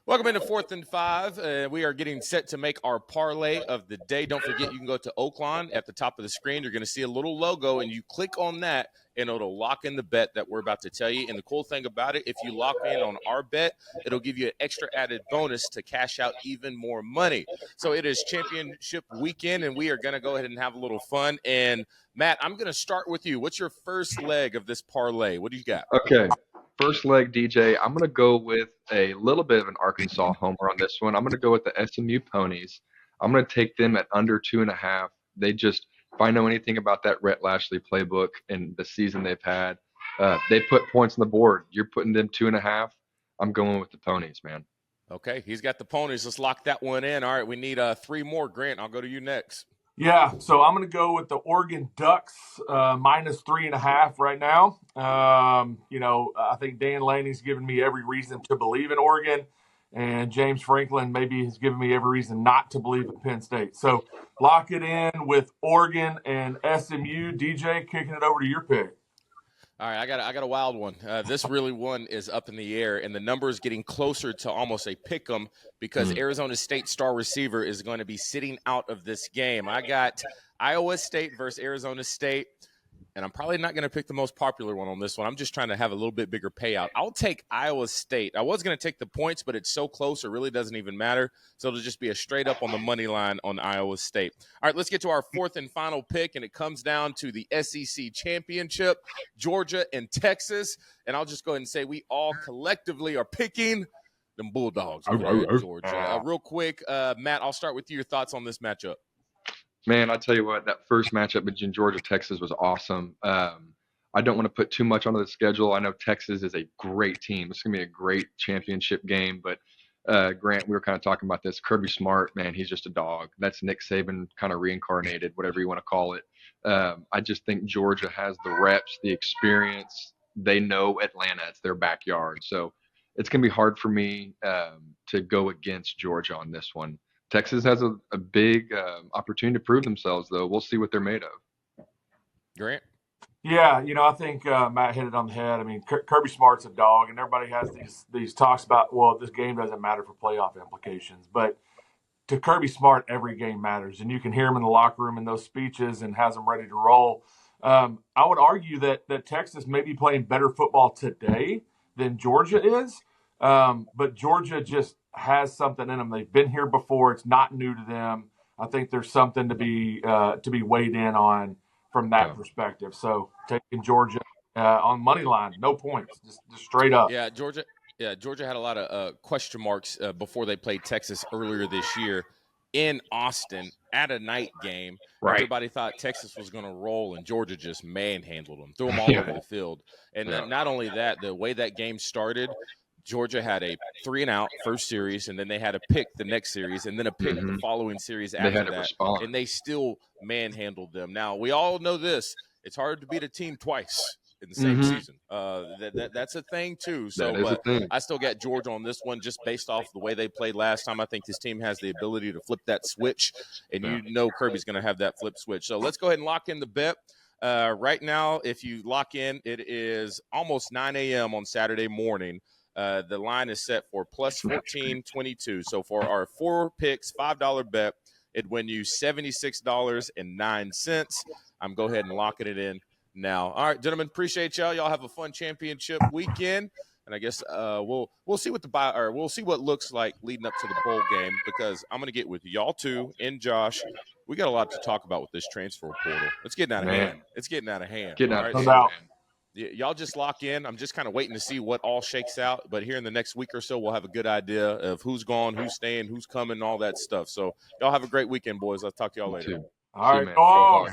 Welcome into 4th and 5. We are getting set to make our parlay of the day. Don't forget, you can go to Oaklawn. At the top of the screen, you're going to see a little logo, and you click on that, and it'll lock in the bet that we're about to tell you. And the cool thing about it, if you lock in on our bet, it'll give you an extra added bonus to cash out even more money. So it is championship weekend, and we are going to go ahead and have a little fun. And, Matt, I'm going to start with you. What's your first leg of this parlay? What do you got? Okay. First leg, DJ, I'm going to go with a little bit of an Arkansas homer on this one. I'm going to go with the SMU Ponies. I'm going to take them at under 2.5. They just, if I know anything about that Rhett Lashley playbook and the season they've had, they put points on the board. You're putting them 2.5. I'm going with the Ponies, man. Okay, he's got the Ponies. Let's lock that one in. All right, we need 3 more. Grant, I'll go to you next. Yeah, so I'm going to go with the Oregon Ducks minus 3.5 right now. I think Dan Laney's given me every reason to believe in Oregon, and James Franklin maybe has given me every reason not to believe in Penn State. So lock it in with Oregon and SMU. DJ, kicking it over to your pick. All right, I got a wild one. This really one is up in the air, and the number is getting closer to almost a pick 'em because Arizona State star receiver is going to be sitting out of this game. I got Iowa State versus Arizona State, and I'm probably not going to pick the most popular one on this one. I'm just trying to have a little bit bigger payout. I'll take Iowa State. I was going to take the points, but it's so close it really doesn't even matter. So it'll just be a straight up on the money line on Iowa State. All right, let's get to our fourth and final pick, and it comes down to the SEC Championship, Georgia and Texas. And I'll just go ahead and say we all collectively are picking them Bulldogs over there in Georgia. Real quick, Matt, I'll start with you. Your thoughts on this matchup? Man, I tell you what, that first matchup between Georgia Texas was awesome. I don't want to put too much onto the schedule. I know Texas is a great team. It's going to be a great championship game. But, Grant, we were kind of talking about this. Kirby Smart, man, he's just a dog. That's Nick Saban kind of reincarnated, whatever you want to call it. I just think Georgia has the reps, the experience. They know Atlanta. It's their backyard. So it's going to be hard for me to go against Georgia on this one. Texas has a big opportunity to prove themselves, though. We'll see what they're made of. Grant? Yeah, I think Matt hit it on the head. I mean, Kirby Smart's a dog, and everybody has these talks about, well, this game doesn't matter for playoff implications. But to Kirby Smart, every game matters, and you can hear him in the locker room in those speeches and has them ready to roll. I would argue that Texas may be playing better football today than Georgia is, but Georgia just has something in them. They've been here before. It's not new to them. I think there's something to be weighed in on from that perspective. So taking Georgia on money line, no points, just straight up. Yeah, Georgia had a lot of question marks before they played Texas earlier this year in Austin at a night game. Right. Everybody thought Texas was going to roll, and Georgia just manhandled them, threw them all over the field. And not only that, the way that game started, Georgia had a 3-and-out first series, and then they had a pick the next series, and then a pick the following series after that. And they still manhandled them. Now, we all know this. It's hard to beat a team twice in the same season. That's a thing, too. So I still got Georgia on this one just based off the way they played last time. I think this team has the ability to flip that switch, and you know Kirby's going to have that flip switch. So let's go ahead and lock in the bet. Right now, if you lock in, it is almost 9 a.m. on Saturday morning. The line is set for plus 14.22. So for our 4 picks, $5 bet, it'd win you $76.09. I'm go ahead and locking it in now. All right, gentlemen, appreciate y'all. Y'all have a fun championship weekend, and I guess we'll see what we'll see what looks like leading up to the bowl game, because I'm gonna get with y'all too and Josh. We got a lot to talk about with this transfer portal. It's getting out of hand. It's getting out of hand. Y'all just lock in. I'm just kind of waiting to see what all shakes out. But here in the next week or so, we'll have a good idea of who's gone, who's staying, who's coming, all that stuff. So y'all have a great weekend, boys. I'll talk to y'all later. All right.